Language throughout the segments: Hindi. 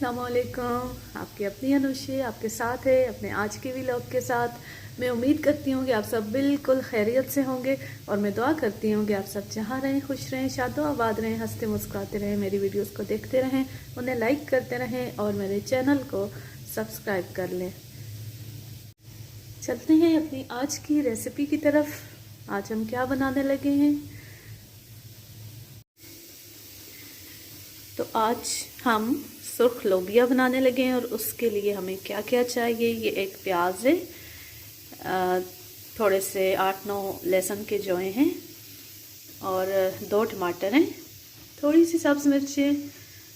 अस्सलामुअलैकुम। आपकी अपनी अनुषी आपके साथ है अपने आज के व्लॉग के साथ। मैं उम्मीद करती हूँ कि आप सब बिल्कुल खैरियत से होंगे और मैं दुआ करती हूँ कि आप सब जहाँ रहें, खुश रहें, शादो आबाद रहें, हंसते मुस्कुराते रहें, मेरी वीडियोस को देखते रहें, उन्हें लाइक करते रहें और मेरे चैनल को सब्सक्राइब कर लें। चलते हैं अपनी आज की रेसिपी की तरफ। आज हम क्या बनाने लगे हैं, तो आज हम सुर्ख लोबिया बनाने लगे हैं। और उसके लिए हमें क्या क्या चाहिए, ये एक प्याज है, थोड़े से 8-9 लहसुन के जोए हैं और 2 टमाटर हैं, थोड़ी सी सब्ज़ मिर्चें।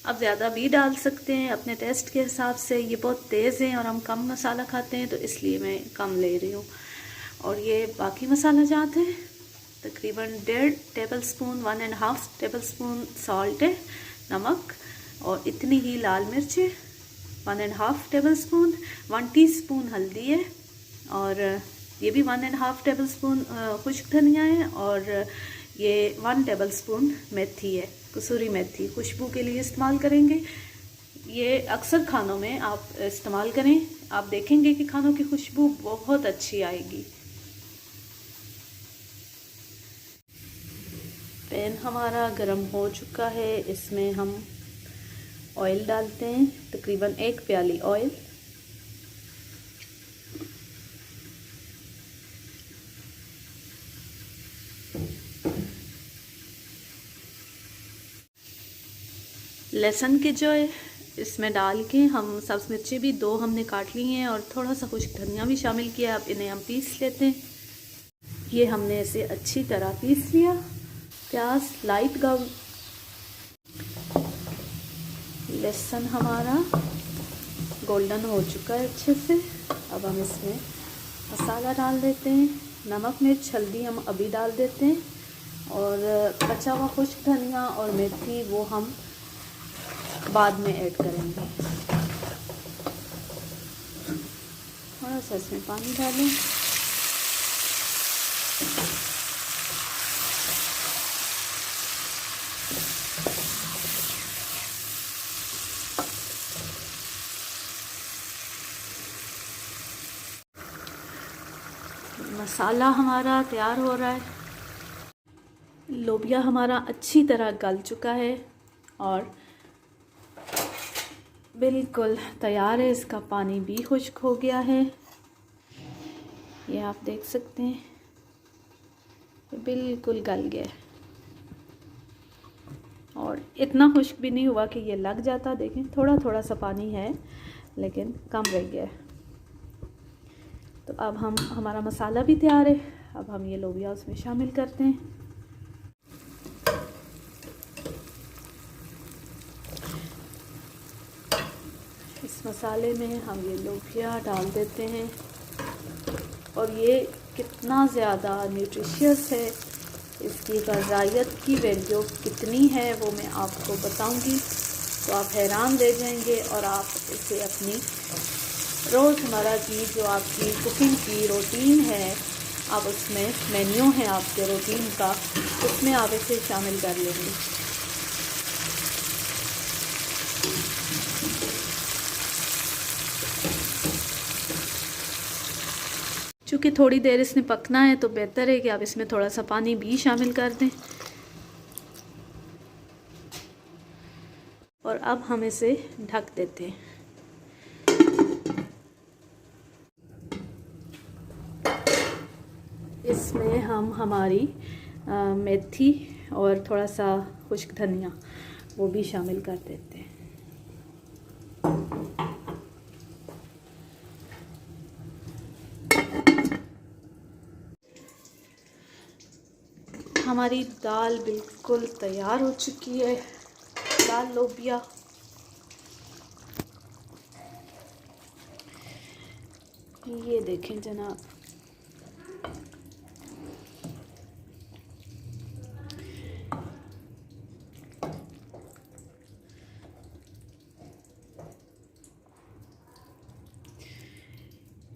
आप ज़्यादा भी डाल सकते हैं अपने टेस्ट के हिसाब से। ये बहुत तेज़ हैं और हम कम मसाला खाते हैं तो इसलिए मैं कम ले रही हूँ। और ये बाकी मसाला जाते हैं तकरीबन 1.5 table spoon, 1.5 table spoon salt है, नमक, और इतनी ही लाल मिर्च है 1.5 टेबल स्पून, 1 टीस्पून हल्दी है, और ये भी 1.5 टेबल स्पून खुश्क धनिया है, और ये 1 टेबल स्पून मेथी है, कसूरी मेथी, खुशबू के लिए इस्तेमाल करेंगे। ये अक्सर खानों में आप इस्तेमाल करें, आप देखेंगे कि खानों की खुशबू बहुत अच्छी आएगी। पैन हमारा गरम हो चुका है, इसमें हम ऑयल डालते हैं, तकरीबन 1 प्याली ऑयल। लहसुन के जो है इसमें डाल के हम सब्ज़ मिर्ची भी 2 हमने काट ली हैं और थोड़ा सा खुश्क धनिया भी शामिल किया। अब इन्हें हम पीस लेते हैं। ये हमने इसे अच्छी तरह पीस लिया। प्याज लाइट ब्राउन, लहसुन हमारा गोल्डन हो चुका है अच्छे से। अब हम इसमें मसाला डाल देते हैं। नमक मिर्च हल्दी हम अभी डाल देते हैं, और कच्चा हुआ खुश्क धनिया और मेथी वो हम बाद में ऐड करेंगे। थोड़ा सा इसमें पानी डालें। मसाला हमारा तैयार हो रहा है। लोबिया हमारा अच्छी तरह गल चुका है और बिल्कुल तैयार है। इसका पानी भी खुश्क हो गया है, ये आप देख सकते हैं, ये बिल्कुल गल गया है और इतना खुश्क भी नहीं हुआ कि ये लग जाता। देखें थोड़ा थोड़ा सा पानी है लेकिन कम रह गया है। तो अब हमारा मसाला भी तैयार है। अब हम ये लोबिया उसमें शामिल करते हैं। इस मसाले में हम ये लोबिया डाल देते हैं और ये कितना ज़्यादा न्यूट्रिशियस है, इसकी ग़िज़ाइयत की वैल्यू कितनी है वो मैं आपको बताऊंगी, तो आप हैरान रह जाएंगे। और आप इसे अपनी रोज़मर्रा की जो आपकी कुकिंग की रूटीन है, आप उसमें मेन्यू है आपके रूटीन का, उसमें आप इसे शामिल कर लेंगे। चूँकि थोड़ी देर इसने पकना है तो बेहतर है कि आप इसमें थोड़ा सा पानी भी शामिल कर दें। और अब हम इसे ढक देते हैं। इसमें हम हमारी मेथी और थोड़ा सा खुश्क धनिया वो भी शामिल कर देते हैं। हमारी दाल बिल्कुल तैयार हो चुकी है, दाल लोबिया। ये देखें जनाब,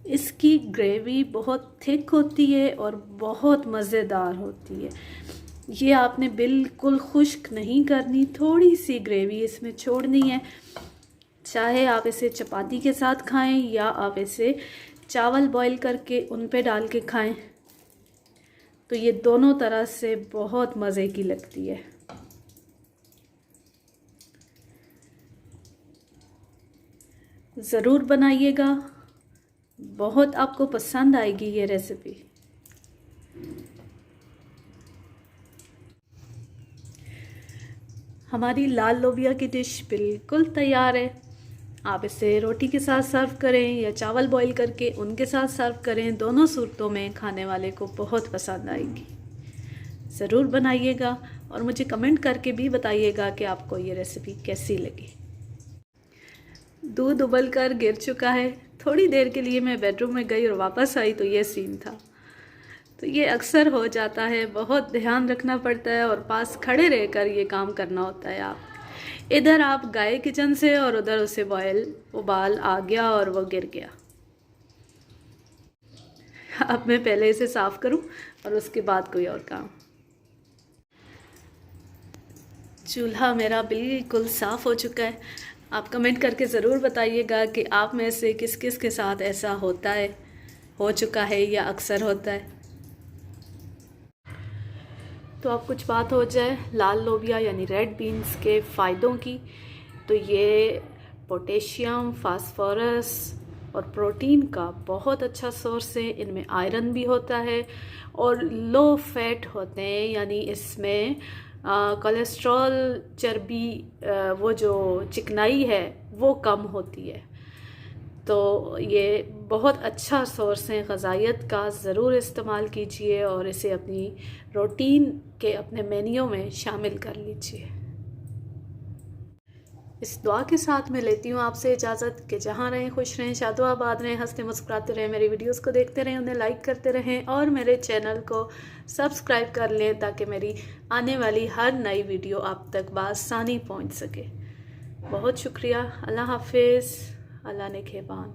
इसकी ग्रेवी बहुत थिक होती है और बहुत मज़ेदार होती है। ये आपने बिल्कुल खुश्क नहीं करनी, थोड़ी सी ग्रेवी इसमें छोड़नी है। चाहे आप इसे चपाती के साथ खाएं या आप इसे चावल बॉईल करके उन पे डाल के खाएं, तो ये दोनों तरह से बहुत मज़े की लगती है। ज़रूर बनाइएगा, बहुत आपको पसंद आएगी ये रेसिपी। हमारी लाल लोबिया की डिश बिल्कुल तैयार है। आप इसे रोटी के साथ सर्व करें या चावल बॉईल करके उनके साथ सर्व करें, दोनों सूरतों में खाने वाले को बहुत पसंद आएगी। ज़रूर बनाइएगा और मुझे कमेंट करके भी बताइएगा कि आपको ये रेसिपी कैसी लगी। दूध उबल कर गिर चुका है। थोड़ी देर के लिए मैं बेडरूम में गई और वापस आई तो ये सीन था। तो ये अक्सर हो जाता है, बहुत ध्यान रखना पड़ता है और पास खड़े रहकर ये काम करना होता है। आप इधर आप गए किचन से और उधर उसे उबाल आ गया और वो गिर गया। अब मैं पहले इसे साफ़ करूं और उसके बाद कोई और काम। चूल्हा मेरा बिल्कुल साफ़ हो चुका है। आप कमेंट करके ज़रूर बताइएगा कि आप में से किस किस के साथ ऐसा होता है, हो चुका है या अक्सर होता है। तो अब कुछ बात हो जाए लाल लोबिया यानी रेड बीन्स के फ़ायदों की। तो ये पोटेशियम, फास्फोरस और प्रोटीन का बहुत अच्छा सोर्स है। इनमें आयरन भी होता है और लो फैट होते हैं, यानी इसमें कोलेस्ट्रॉल, चर्बी, वो जो चिकनाई है वो कम होती है। तो ये बहुत अच्छा सोर्स है ग़िज़ाइयत का। ज़रूर इस्तेमाल कीजिए और इसे अपनी रूटीन के अपने मेन्यू में शामिल कर लीजिए। इस दुआ के साथ मैं लेती हूँ आपसे इजाज़त कि जहाँ रहें खुश रहें, शादोआबाद रहें, हंसते मुस्कुराते रहें, मेरी वीडियोस को देखते रहें, उन्हें लाइक करते रहें और मेरे चैनल को सब्सक्राइब कर लें ताकि मेरी आने वाली हर नई वीडियो आप तक बआसानी पहुँच सके। बहुत शुक्रिया। अल्लाह हाफिज़। अल्लाह ने खेबान।